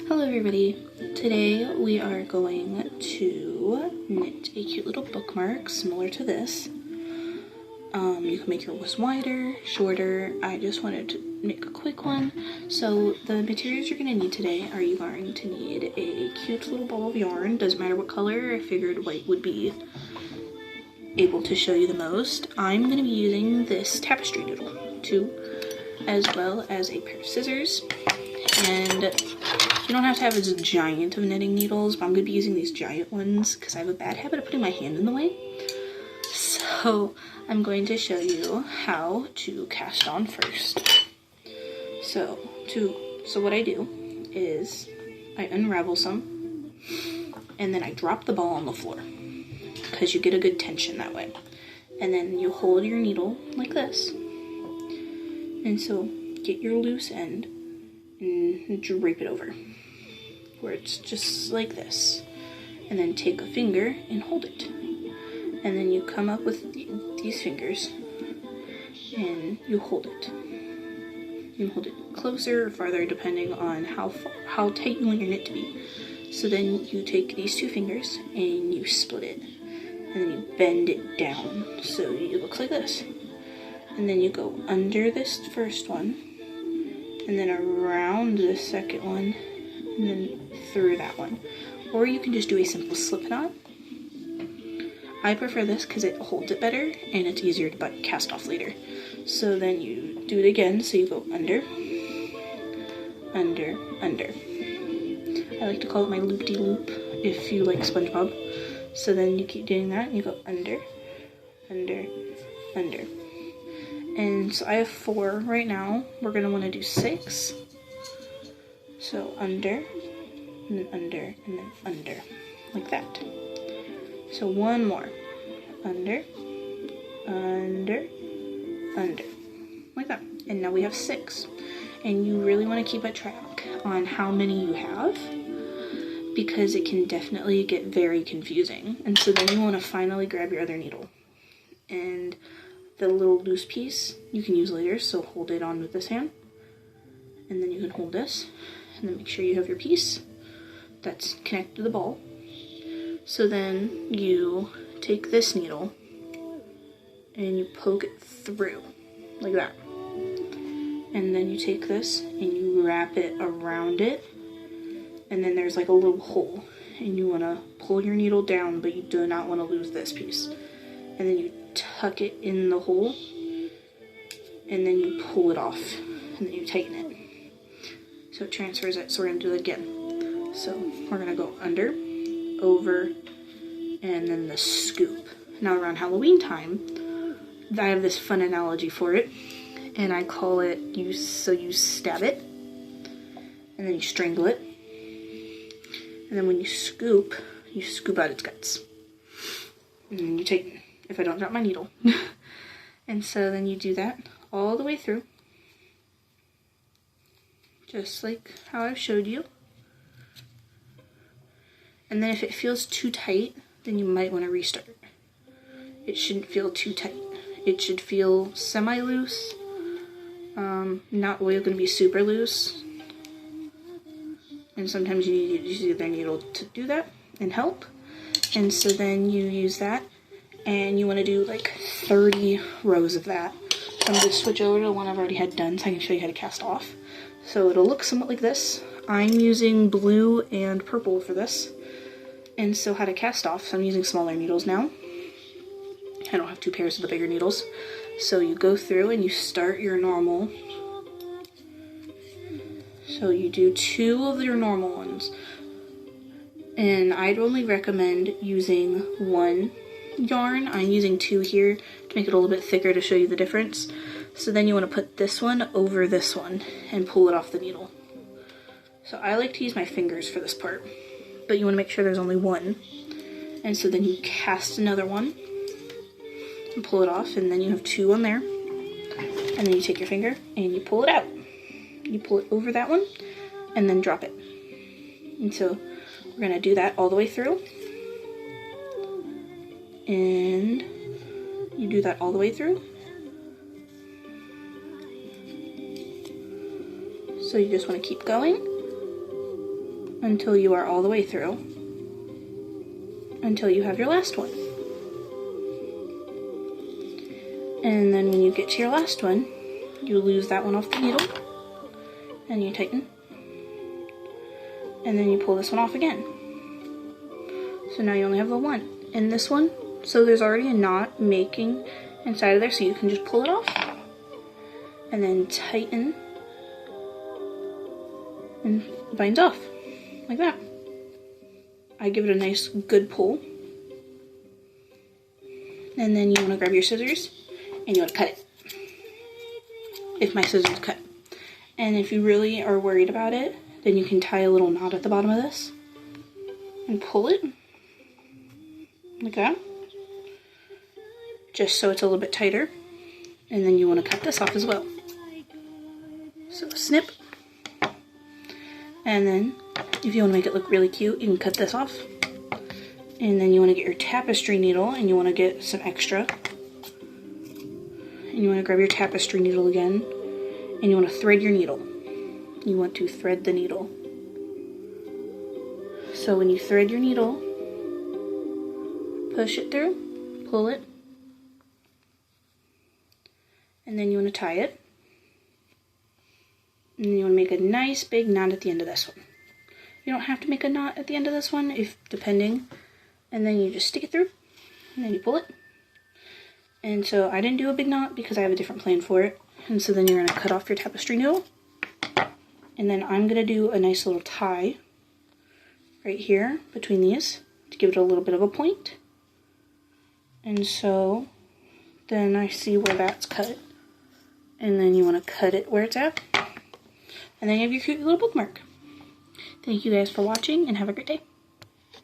Hello everybody. Today we are going to knit a cute little bookmark similar to this. You can make yours wider, shorter. I just wanted to make a quick one. So the materials you're going to need today are you going to need a cute little ball of yarn. Doesn't matter what color. I figured white would be able to show you the most. I'm going to be using this tapestry noodle too, as well as a pair of scissors. And you don't have to have as giant of knitting needles, but I'm going to be using these giant ones because I have a bad habit of putting my hand in the way. So I'm going to show you how to cast on first. So what I do is I unravel some and then I drop the ball on the floor because you get a good tension that way. And then you hold your needle like this. And so get your loose end and drape it over where it's just like this, and then take a finger and hold it, and then you come up with these fingers and you hold it. You hold it closer or farther depending on how tight you want your knit to be. So then you take these two fingers and you split it, and then you bend it down so it looks like this, and then you go under this first one and then around the second one, and then through that one. Or you can just do a simple slip knot. I prefer this because it holds it better and it's easier to cast off later. So then you do it again, so you go under, under, under. I like to call it my loop-de-loop if you like SpongeBob. So then you keep doing that and you go under, under, under. And so I have 4 right now. We're going to want to do 6. So under, and then under, and then under, like that. So one more. Under, under, under, like that. And now we have 6. And you really want to keep a track on how many you have, because it can definitely get very confusing. And so then you want to finally grab your other needle. And the little loose piece you can use later, so hold it on with this hand, and then you can hold this, and then make sure you have your piece that's connected to the ball. So then you take this needle and you poke it through like that, and then you take this and you wrap it around it, and then there's like a little hole, and you want to pull your needle down, but you do not want to lose this piece, and then you tuck it in the hole, and then you pull it off, and then you tighten it so it transfers it. So we're going to do it again. So we're going to go under, over, and then the scoop. Now around Halloween time, I have this fun analogy for it, and I call it, you stab it, and then you strangle it, and then when you scoop out its guts, and then you tighten. If I don't drop my needle. And so then you do that all the way through, just like how I've showed you. And then if it feels too tight, then you might want to restart. It shouldn't feel too tight. It should feel semi-loose, not really going to be super loose. And sometimes you need to use the other needle to do that and help. And so then you use that. And you want to do like 30 rows of that. So I'm going to switch over to the one I've already had done so I can show you how to cast off. So it'll look somewhat like this. I'm using blue and purple for this. And so how to cast off, so I'm using smaller needles now. I don't have 2 pairs of the bigger needles. So you go through and you start your normal. So you do 2 of your normal ones. And I'd only recommend using 1 yarn. I'm using 2 here to make it a little bit thicker to show you the difference. So then you want to put this one over this one and pull it off the needle. So I like to use my fingers for this part, but you want to make sure there's only 1. And so then you cast another one and pull it off, and then you have 2 on there, and then you take your finger and you pull it out. You pull it over that one and then drop it. And so we're going to do that all the way through. And you do that all the way through. So you just want to keep going. until you are all the way through, until you have your last one. And then when you get to your last one, you lose that one off the needle, and you tighten, and then you pull this one off again. So now you only have the one. In this one, so there's already a knot making inside of there, so you can just pull it off, and then tighten, and it binds off, like that. I give it a nice good pull, and then you want to grab your scissors, and you want to cut it, if my scissors cut. And if you really are worried about it, then you can tie a little knot at the bottom of this, and pull it, like that, just so it's a little bit tighter. And then you want to cut this off as well. So snip. And then if you want to make it look really cute, you can cut this off. And then you want to get your tapestry needle, and you want to get some extra. And you want to grab your tapestry needle again, and you want to thread your needle. You want to thread the needle. So when you thread your needle, push it through, pull it, and then you want to tie it. And then you want to make a nice big knot at the end of this one. You don't have to make a knot at the end of this one, if depending. And then you just stick it through, and then you pull it. And so I didn't do a big knot because I have a different plan for it. And so then you're going to cut off your tapestry needle. And then I'm going to do a nice little tie right here between these to give it a little bit of a point. And so then I see where that's cut. And then you want to cut it where it's at. And then you have your cute little bookmark. Thank you guys for watching, and have a great day.